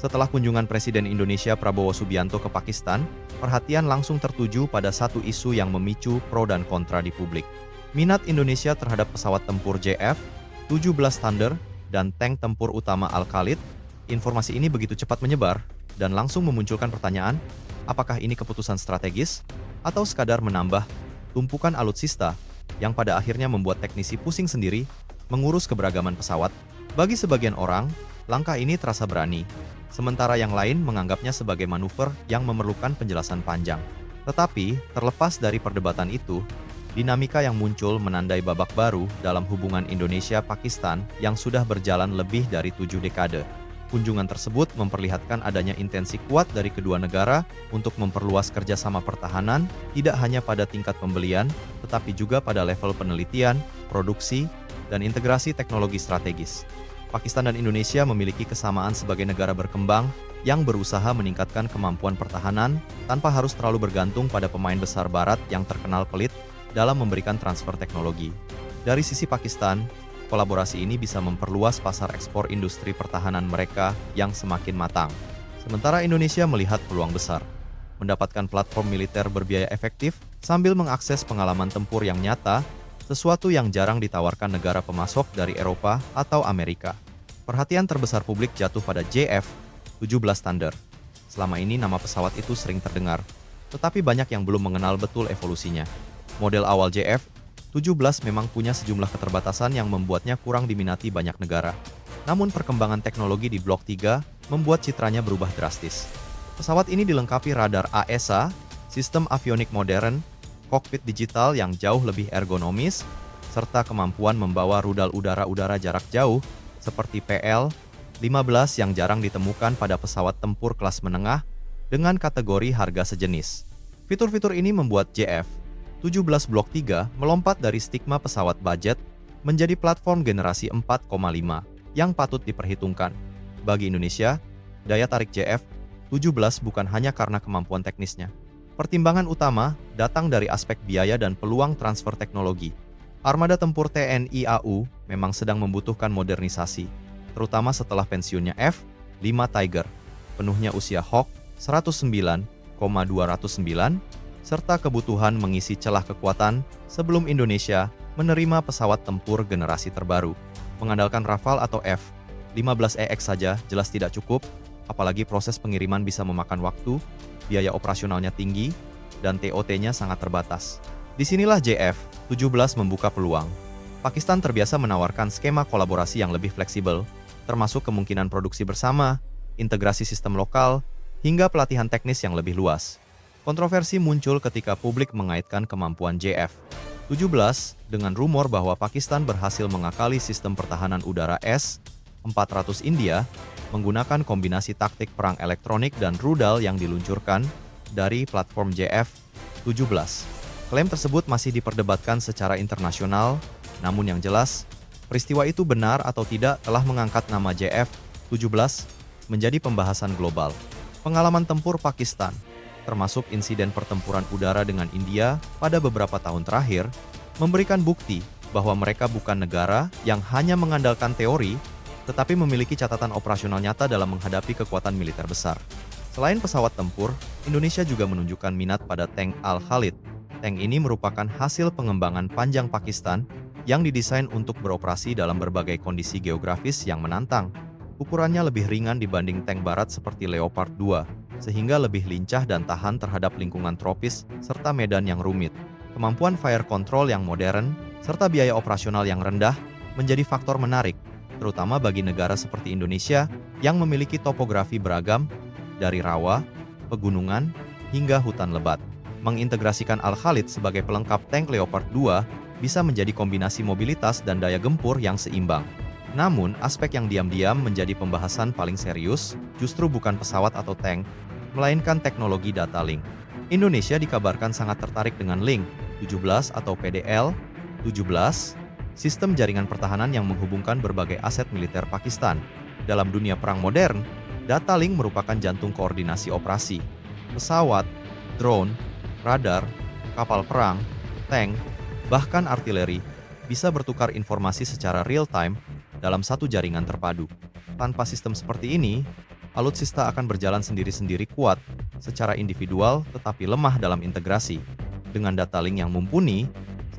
Setelah kunjungan Presiden Indonesia Prabowo Subianto ke Pakistan, perhatian langsung tertuju pada satu isu yang memicu pro dan kontra di publik. Minat Indonesia terhadap pesawat tempur JF-17 Thunder dan tank tempur utama Al-Khalid. Informasi ini begitu cepat menyebar dan langsung memunculkan pertanyaan, apakah ini keputusan strategis atau sekadar menambah tumpukan alutsista yang pada akhirnya membuat teknisi pusing sendiri mengurus keberagaman pesawat. Bagi sebagian orang, langkah ini terasa berani, sementara yang lain menganggapnya sebagai manuver yang memerlukan penjelasan panjang. Tetapi, terlepas dari perdebatan itu, dinamika yang muncul menandai babak baru dalam hubungan Indonesia-Pakistan yang sudah berjalan lebih dari 7 dekade. Kunjungan tersebut memperlihatkan adanya intensi kuat dari kedua negara untuk memperluas kerjasama pertahanan, tidak hanya pada tingkat pembelian, tetapi juga pada level penelitian, produksi, dan integrasi teknologi strategis. Pakistan dan Indonesia memiliki kesamaan sebagai negara berkembang yang berusaha meningkatkan kemampuan pertahanan tanpa harus terlalu bergantung pada pemain besar barat yang terkenal pelit dalam memberikan transfer teknologi. Dari sisi Pakistan, kolaborasi ini bisa memperluas pasar ekspor industri pertahanan mereka yang semakin matang. Sementara Indonesia melihat peluang besar, mendapatkan platform militer berbiaya efektif sambil mengakses pengalaman tempur yang nyata, sesuatu yang jarang ditawarkan negara pemasok dari Eropa atau Amerika. Perhatian terbesar publik jatuh pada JF-17 Thunder. Selama ini nama pesawat itu sering terdengar, tetapi banyak yang belum mengenal betul evolusinya. Model awal JF-17 memang punya sejumlah keterbatasan yang membuatnya kurang diminati banyak negara. Namun perkembangan teknologi di Blok 3 membuat citranya berubah drastis. Pesawat ini dilengkapi radar AESA, sistem avionik modern, kokpit digital yang jauh lebih ergonomis, serta kemampuan membawa rudal udara-udara jarak jauh seperti PL-15 yang jarang ditemukan pada pesawat tempur kelas menengah dengan kategori harga sejenis. Fitur-fitur ini membuat JF-17 Blok 3 melompat dari stigma pesawat budget menjadi platform generasi 4,5 yang patut diperhitungkan. Bagi Indonesia, daya tarik JF-17 bukan hanya karena kemampuan teknisnya. Pertimbangan utama datang dari aspek biaya dan peluang transfer teknologi. Armada tempur TNI AU memang sedang membutuhkan modernisasi, terutama setelah pensiunnya F-5 Tiger, penuhnya usia Hawk 109,209, serta kebutuhan mengisi celah kekuatan sebelum Indonesia menerima pesawat tempur generasi terbaru. Mengandalkan Rafale atau F-15EX saja jelas tidak cukup, apalagi proses pengiriman bisa memakan waktu, biaya operasionalnya tinggi, dan TOT-nya sangat terbatas. Disinilah JF-17 membuka peluang. Pakistan terbiasa menawarkan skema kolaborasi yang lebih fleksibel, termasuk kemungkinan produksi bersama, integrasi sistem lokal, hingga pelatihan teknis yang lebih luas. Kontroversi muncul ketika publik mengaitkan kemampuan JF-17 dengan rumor bahwa Pakistan berhasil mengakali sistem pertahanan udara S-400 India menggunakan kombinasi taktik perang elektronik dan rudal yang diluncurkan dari platform JF-17. Klaim tersebut masih diperdebatkan secara internasional, namun yang jelas, peristiwa itu benar atau tidak telah mengangkat nama JF-17 menjadi pembahasan global. Pengalaman tempur Pakistan, termasuk insiden pertempuran udara dengan India pada beberapa tahun terakhir, memberikan bukti bahwa mereka bukan negara yang hanya mengandalkan teori, tetapi memiliki catatan operasional nyata dalam menghadapi kekuatan militer besar. Selain pesawat tempur, Indonesia juga menunjukkan minat pada tank Al-Khalid. Tank ini merupakan hasil pengembangan panjang Pakistan yang didesain untuk beroperasi dalam berbagai kondisi geografis yang menantang. Ukurannya lebih ringan dibanding tank barat seperti Leopard 2, sehingga lebih lincah dan tahan terhadap lingkungan tropis serta medan yang rumit. Kemampuan fire control yang modern, serta biaya operasional yang rendah menjadi faktor menarik, terutama bagi negara seperti Indonesia yang memiliki topografi beragam, dari rawa, pegunungan, hingga hutan lebat. Mengintegrasikan Al-Khalid sebagai pelengkap tank Leopard 2 bisa menjadi kombinasi mobilitas dan daya gempur yang seimbang. Namun, aspek yang diam-diam menjadi pembahasan paling serius justru bukan pesawat atau tank, melainkan teknologi data link. Indonesia dikabarkan sangat tertarik dengan Link 17 atau PDL-17, sistem jaringan pertahanan yang menghubungkan berbagai aset militer Pakistan. Dalam dunia perang modern, data link merupakan jantung koordinasi operasi. Pesawat, drone, radar, kapal perang, tank, bahkan artileri bisa bertukar informasi secara real-time dalam satu jaringan terpadu. Tanpa sistem seperti ini, Alutsista akan berjalan sendiri-sendiri kuat, secara individual tetapi lemah dalam integrasi. Dengan data link yang mumpuni,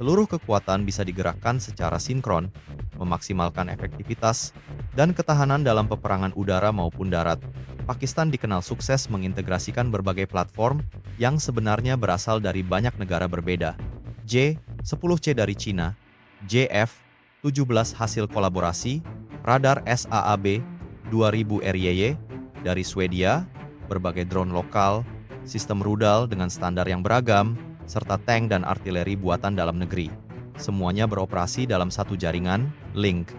seluruh kekuatan bisa digerakkan secara sinkron, memaksimalkan efektivitas dan ketahanan dalam peperangan udara maupun darat. Pakistan dikenal sukses mengintegrasikan berbagai platform yang sebenarnya berasal dari banyak negara berbeda. J-10C dari Cina, JF-17 hasil kolaborasi, radar SAAB-2000 RYY dari Swedia, berbagai drone lokal, sistem rudal dengan standar yang beragam, serta tank dan artileri buatan dalam negeri. Semuanya beroperasi dalam satu jaringan, Link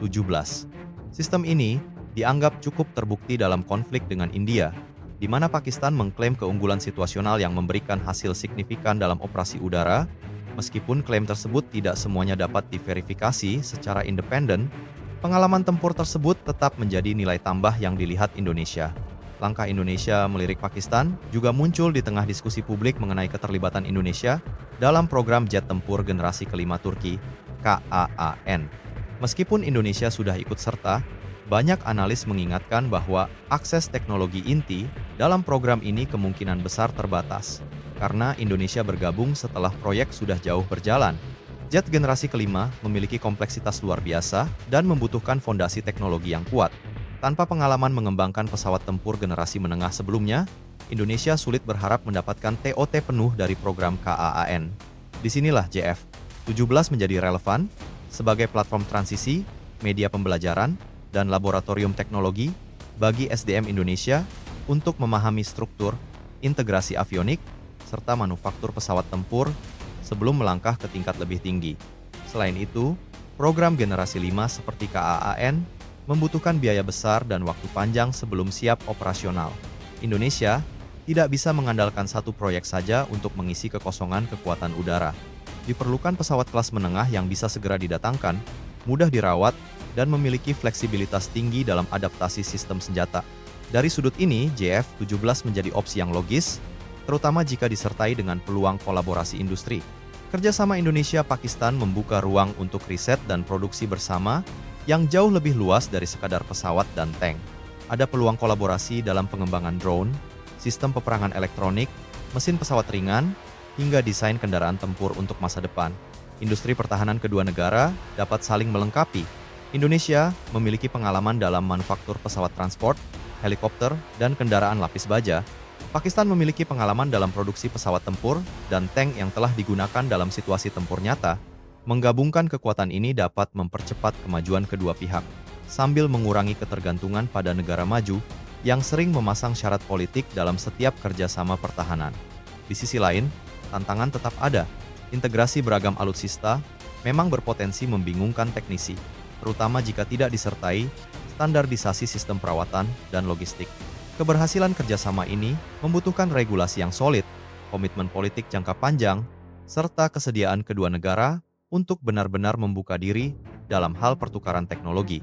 17. Sistem ini dianggap cukup terbukti dalam konflik dengan India, di mana Pakistan mengklaim keunggulan situasional yang memberikan hasil signifikan dalam operasi udara. Meskipun klaim tersebut tidak semuanya dapat diverifikasi secara independen, pengalaman tempur tersebut tetap menjadi nilai tambah yang dilihat Indonesia. Langkah Indonesia melirik Pakistan juga muncul di tengah diskusi publik mengenai keterlibatan Indonesia dalam program jet tempur generasi kelima Turki, KAAN. Meskipun Indonesia sudah ikut serta, banyak analis mengingatkan bahwa akses teknologi inti dalam program ini kemungkinan besar terbatas, karena Indonesia bergabung setelah proyek sudah jauh berjalan. Jet generasi kelima memiliki kompleksitas luar biasa dan membutuhkan fondasi teknologi yang kuat. Tanpa pengalaman mengembangkan pesawat tempur generasi menengah sebelumnya, Indonesia sulit berharap mendapatkan TOT penuh dari program KAAN. Disinilah JF-17 menjadi relevan sebagai platform transisi, media pembelajaran, dan laboratorium teknologi bagi SDM Indonesia untuk memahami struktur, integrasi avionik, serta manufaktur pesawat tempur sebelum melangkah ke tingkat lebih tinggi. Selain itu, program generasi 5 seperti KAAN membutuhkan biaya besar dan waktu panjang sebelum siap operasional. Indonesia tidak bisa mengandalkan satu proyek saja untuk mengisi kekosongan kekuatan udara. Diperlukan pesawat kelas menengah yang bisa segera didatangkan, mudah dirawat, dan memiliki fleksibilitas tinggi dalam adaptasi sistem senjata. Dari sudut ini, JF-17 menjadi opsi yang logis, terutama jika disertai dengan peluang kolaborasi industri. Kerjasama Indonesia-Pakistan membuka ruang untuk riset dan produksi bersama yang jauh lebih luas dari sekadar pesawat dan tank. Ada peluang kolaborasi dalam pengembangan drone, sistem peperangan elektronik, mesin pesawat ringan, hingga desain kendaraan tempur untuk masa depan. Industri pertahanan kedua negara dapat saling melengkapi. Indonesia memiliki pengalaman dalam manufaktur pesawat transport, helikopter, dan kendaraan lapis baja. Pakistan memiliki pengalaman dalam produksi pesawat tempur dan tank yang telah digunakan dalam situasi tempur nyata. Menggabungkan kekuatan ini dapat mempercepat kemajuan kedua pihak, sambil mengurangi ketergantungan pada negara maju yang sering memasang syarat politik dalam setiap kerjasama pertahanan. Di sisi lain, tantangan tetap ada. Integrasi beragam alutsista memang berpotensi membingungkan teknisi, terutama jika tidak disertai standarisasi sistem perawatan dan logistik. Keberhasilan kerjasama ini membutuhkan regulasi yang solid, komitmen politik jangka panjang, serta kesediaan kedua negara untuk benar-benar membuka diri dalam hal pertukaran teknologi.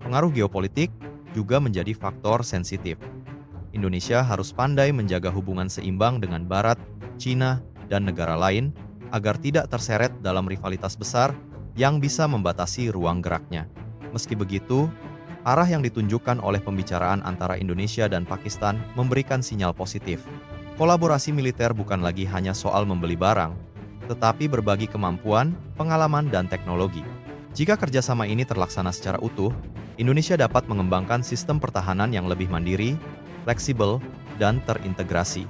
Pengaruh geopolitik juga menjadi faktor sensitif. Indonesia harus pandai menjaga hubungan seimbang dengan Barat, Cina, dan negara lain agar tidak terseret dalam rivalitas besar yang bisa membatasi ruang geraknya. Meski begitu, arah yang ditunjukkan oleh pembicaraan antara Indonesia dan Pakistan memberikan sinyal positif. Kolaborasi militer bukan lagi hanya soal membeli barang, tetapi berbagi kemampuan, pengalaman, dan teknologi. Jika kerjasama ini terlaksana secara utuh, Indonesia dapat mengembangkan sistem pertahanan yang lebih mandiri, fleksibel, dan terintegrasi.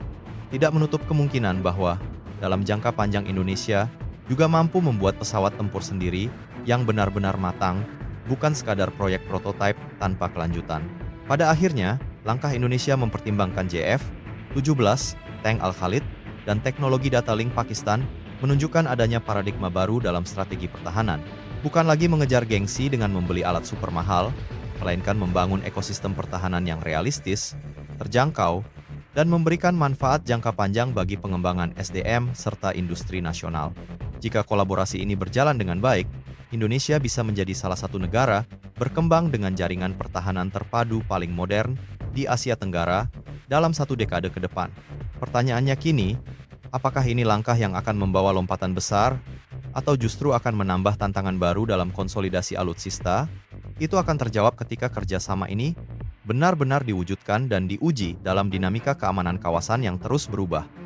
Tidak menutup kemungkinan bahwa dalam jangka panjang Indonesia juga mampu membuat pesawat tempur sendiri yang benar-benar matang, bukan sekadar proyek prototipe tanpa kelanjutan. Pada akhirnya, langkah Indonesia mempertimbangkan JF-17, tank Al-Khalid, dan teknologi data link Pakistan menunjukkan adanya paradigma baru dalam strategi pertahanan. Bukan lagi mengejar gengsi dengan membeli alat super mahal, melainkan membangun ekosistem pertahanan yang realistis, terjangkau, dan memberikan manfaat jangka panjang bagi pengembangan SDM serta industri nasional. Jika kolaborasi ini berjalan dengan baik, Indonesia bisa menjadi salah satu negara berkembang dengan jaringan pertahanan terpadu paling modern di Asia Tenggara dalam satu dekade ke depan. Pertanyaannya kini, apakah ini langkah yang akan membawa lompatan besar, atau justru akan menambah tantangan baru dalam konsolidasi alutsista? Itu akan terjawab ketika kerjasama ini benar-benar diwujudkan dan diuji dalam dinamika keamanan kawasan yang terus berubah.